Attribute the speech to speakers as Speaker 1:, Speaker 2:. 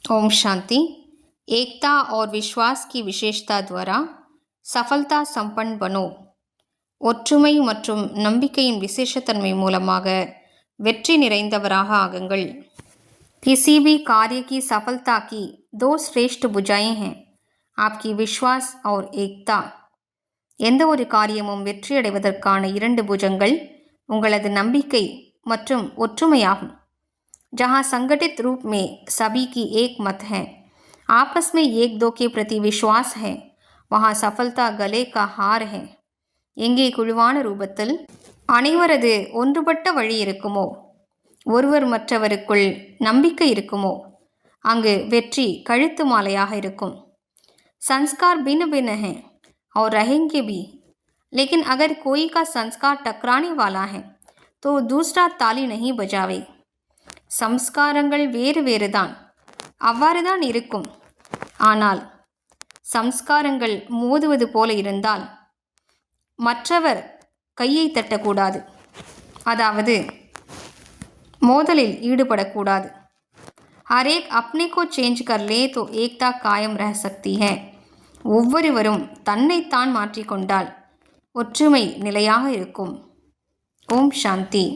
Speaker 1: ओम शांति। एकता और विश्वास की विशेषता द्वारा सफलता संपन्न बनो। ஒற்றுமை மற்றும் நம்பிக்கையின் விசேஷத்தன்மை மூலமாக வெற்றி நிறைந்தவராக ஆகுங்கள்। किसी भी कार्य की सफलता की दो श्रेष्ठ भुजाएं हैं, आपकी विश्वास और एकता। எந்த ஒரு காரியமும் வெற்றியடைவதற்கான இரண்டு புஜங்கள் உங்களது நம்பிக்கை மற்றும் ஒற்றுமையாகும்। जहाँ संगठित रूप में सभी की एक मत है, आपस में एक दो के प्रति विश्वास है, वहाँ सफलता गले का हार है। எங்கே குழுவான ரூபத்தில் அனைவரது ஒன்றுபட்ட வழி இருக்குமோ, ஒருவர் மற்றவருக்குள் நம்பிக்கை இருக்குமோ, அங்கு வெற்றி கழுத்து மாலையாக இருக்கும்। संस्कार भिन्न भिन्न हैं और रहेंगे भी, लेकिन अगर कोई का संस्कार टकराने वाला है तो दूसरा ताली नहीं बजावे। சம்ஸ்காரங்கள் வேறு வேறுதான், அவ்வாறுதான் இருக்கும்। ஆனால் சம்ஸ்காரங்கள் மோதுவது போல இருந்தால் மற்றவர் கையை தட்டக்கூடாது, அதாவது மோதலில் ஈடுபடக்கூடாது। हर एक अपने को चेंज कर ले तो एकता कायम रह सकती है। ஒவ்வொருவரும் தன்னைத்தான் மாற்றிக்கொண்டால் ஒற்றுமை நிலையாக இருக்கும்। ஓம் சாந்தி।